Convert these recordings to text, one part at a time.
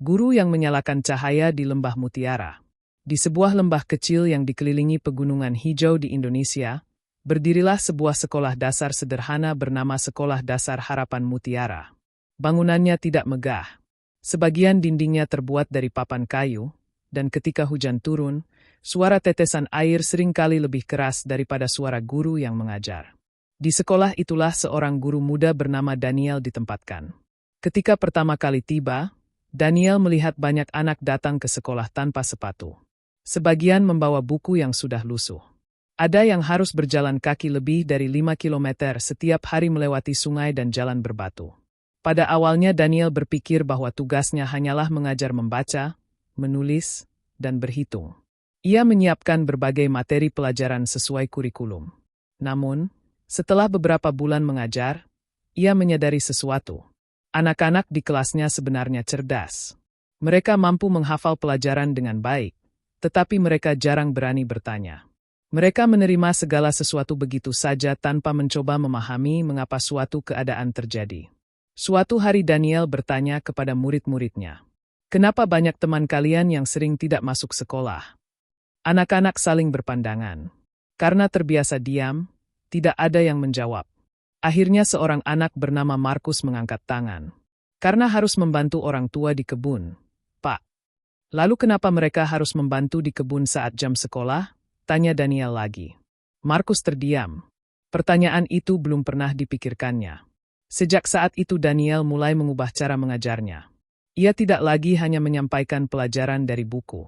Guru yang menyalakan cahaya di Lembah Mutiara. Di sebuah lembah kecil yang dikelilingi pegunungan hijau di Indonesia, berdirilah sebuah sekolah dasar sederhana bernama Sekolah Dasar Harapan Mutiara. Bangunannya tidak megah. Sebagian dindingnya terbuat dari papan kayu, dan ketika hujan turun, suara tetesan air seringkali lebih keras daripada suara guru yang mengajar. Di sekolah itulah seorang guru muda bernama Daniel ditempatkan. Ketika pertama kali tiba, Daniel melihat banyak anak datang ke sekolah tanpa sepatu. Sebagian membawa buku yang sudah lusuh. Ada yang harus berjalan kaki lebih dari 5 kilometer setiap hari melewati sungai dan jalan berbatu. Pada awalnya Daniel berpikir bahwa tugasnya hanyalah mengajar membaca, menulis, dan berhitung. Ia menyiapkan berbagai materi pelajaran sesuai kurikulum. Namun, setelah beberapa bulan mengajar, ia menyadari sesuatu. Anak-anak di kelasnya sebenarnya cerdas. Mereka mampu menghafal pelajaran dengan baik, tetapi mereka jarang berani bertanya. Mereka menerima segala sesuatu begitu saja tanpa mencoba memahami mengapa suatu keadaan terjadi. Suatu hari Daniel bertanya kepada murid-muridnya, "Kenapa banyak teman kalian yang sering tidak masuk sekolah?" Anak-anak saling berpandangan. Karena terbiasa diam, tidak ada yang menjawab. Akhirnya seorang anak bernama Markus mengangkat tangan. "Karena harus membantu orang tua di kebun, Pak." "Lalu kenapa mereka harus membantu di kebun saat jam sekolah?" tanya Daniel lagi. Markus terdiam. Pertanyaan itu belum pernah dipikirkannya. Sejak saat itu Daniel mulai mengubah cara mengajarnya. Ia tidak lagi hanya menyampaikan pelajaran dari buku.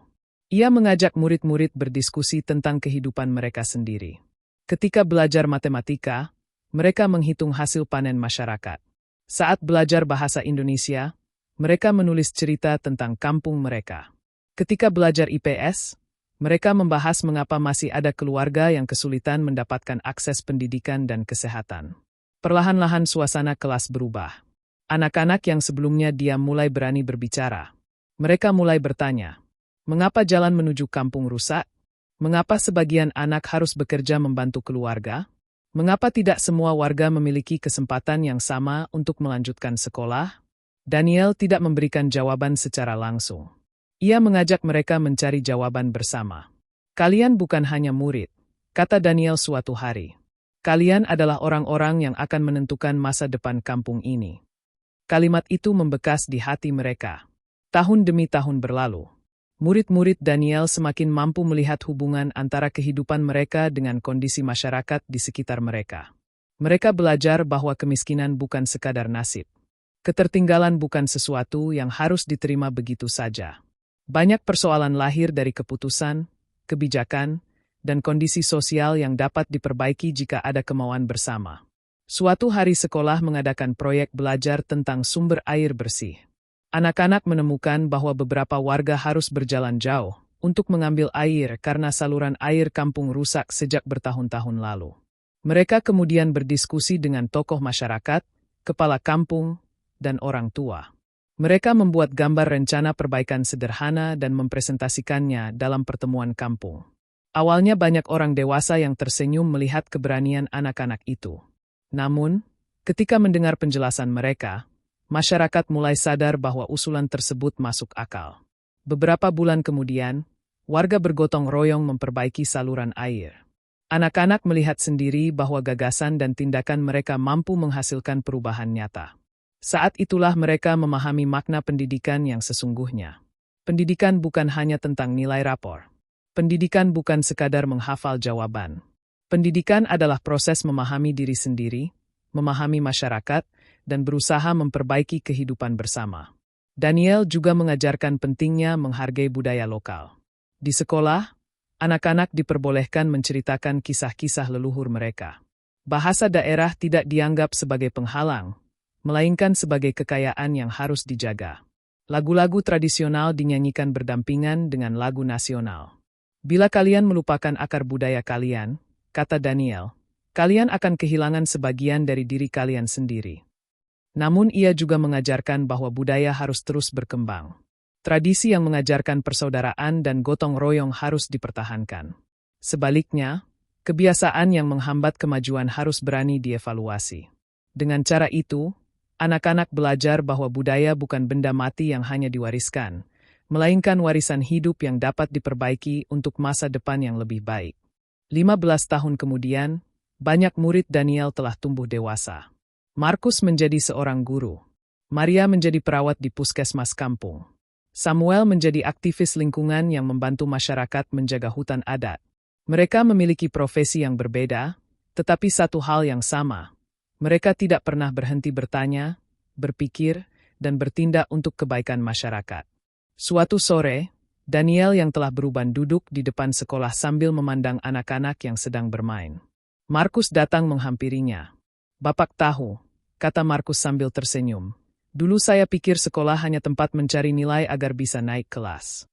Ia mengajak murid-murid berdiskusi tentang kehidupan mereka sendiri. Ketika belajar matematika, mereka menghitung hasil panen masyarakat. Saat belajar bahasa Indonesia, mereka menulis cerita tentang kampung mereka. Ketika belajar IPS, mereka membahas mengapa masih ada keluarga yang kesulitan mendapatkan akses pendidikan dan kesehatan. Perlahan-lahan suasana kelas berubah. Anak-anak yang sebelumnya diam mulai berani berbicara. Mereka mulai bertanya, "Mengapa jalan menuju kampung rusak? Mengapa sebagian anak harus bekerja membantu keluarga? Mengapa tidak semua warga memiliki kesempatan yang sama untuk melanjutkan sekolah?" Daniel tidak memberikan jawaban secara langsung. Ia mengajak mereka mencari jawaban bersama. "Kalian bukan hanya murid," kata Daniel suatu hari. "Kalian adalah orang-orang yang akan menentukan masa depan kampung ini." Kalimat itu membekas di hati mereka. Tahun demi tahun berlalu. Murid-murid Daniel semakin mampu melihat hubungan antara kehidupan mereka dengan kondisi masyarakat di sekitar mereka. Mereka belajar bahwa kemiskinan bukan sekadar nasib. Ketertinggalan bukan sesuatu yang harus diterima begitu saja. Banyak persoalan lahir dari keputusan, kebijakan, dan kondisi sosial yang dapat diperbaiki jika ada kemauan bersama. Suatu hari sekolah mengadakan proyek belajar tentang sumber air bersih. Anak-anak menemukan bahwa beberapa warga harus berjalan jauh untuk mengambil air karena saluran air kampung rusak sejak bertahun-tahun lalu. Mereka kemudian berdiskusi dengan tokoh masyarakat, kepala kampung, dan orang tua. Mereka membuat gambar rencana perbaikan sederhana dan mempresentasikannya dalam pertemuan kampung. Awalnya banyak orang dewasa yang tersenyum melihat keberanian anak-anak itu. Namun, ketika mendengar penjelasan mereka, masyarakat mulai sadar bahwa usulan tersebut masuk akal. Beberapa bulan kemudian, warga bergotong royong memperbaiki saluran air. Anak-anak melihat sendiri bahwa gagasan dan tindakan mereka mampu menghasilkan perubahan nyata. Saat itulah mereka memahami makna pendidikan yang sesungguhnya. Pendidikan bukan hanya tentang nilai rapor. Pendidikan bukan sekadar menghafal jawaban. Pendidikan adalah proses memahami diri sendiri, memahami masyarakat, dan berusaha memperbaiki kehidupan bersama. Daniel juga mengajarkan pentingnya menghargai budaya lokal. Di sekolah, anak-anak diperbolehkan menceritakan kisah-kisah leluhur mereka. Bahasa daerah tidak dianggap sebagai penghalang, melainkan sebagai kekayaan yang harus dijaga. Lagu-lagu tradisional dinyanyikan berdampingan dengan lagu nasional. "Bila kalian melupakan akar budaya kalian," kata Daniel, "kalian akan kehilangan sebagian dari diri kalian sendiri." Namun ia juga mengajarkan bahwa budaya harus terus berkembang. Tradisi yang mengajarkan persaudaraan dan gotong royong harus dipertahankan. Sebaliknya, kebiasaan yang menghambat kemajuan harus berani dievaluasi. Dengan cara itu, Anak-anak belajar bahwa budaya bukan benda mati yang hanya diwariskan, melainkan warisan hidup yang dapat diperbaiki untuk masa depan yang lebih baik. 15 tahun kemudian, banyak murid Daniel telah tumbuh dewasa. Markus menjadi seorang guru. Maria menjadi perawat di puskesmas kampung. Samuel menjadi aktivis lingkungan yang membantu masyarakat menjaga hutan adat. Mereka memiliki profesi yang berbeda, tetapi satu hal yang sama. Mereka tidak pernah berhenti bertanya, berpikir, dan bertindak untuk kebaikan masyarakat. Suatu sore, Daniel yang telah beruban duduk di depan sekolah sambil memandang anak-anak yang sedang bermain. Markus datang menghampirinya. "Bapak tahu," kata Markus sambil tersenyum. "Dulu saya pikir sekolah hanya tempat mencari nilai agar bisa naik kelas."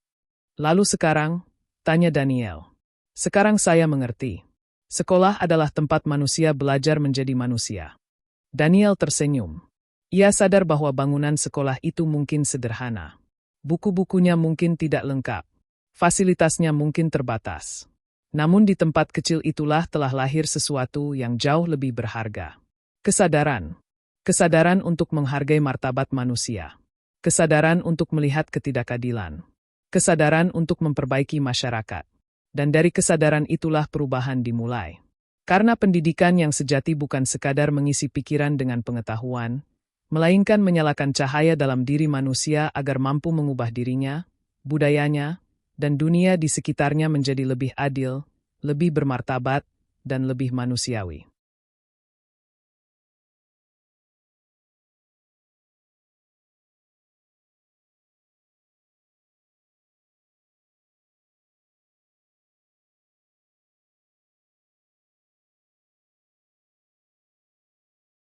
"Lalu sekarang?" tanya Daniel. "Sekarang saya mengerti. Sekolah adalah tempat manusia belajar menjadi manusia." Daniel tersenyum. Ia sadar bahwa bangunan sekolah itu mungkin sederhana. Buku-bukunya mungkin tidak lengkap. Fasilitasnya mungkin terbatas. Namun di tempat kecil itulah telah lahir sesuatu yang jauh lebih berharga. Kesadaran. Kesadaran untuk menghargai martabat manusia. Kesadaran untuk melihat ketidakadilan. Kesadaran untuk memperbaiki masyarakat. Dan dari kesadaran itulah perubahan dimulai. Karena pendidikan yang sejati bukan sekadar mengisi pikiran dengan pengetahuan, melainkan menyalakan cahaya dalam diri manusia agar mampu mengubah dirinya, budayanya, dan dunia di sekitarnya menjadi lebih adil, lebih bermartabat, dan lebih manusiawi.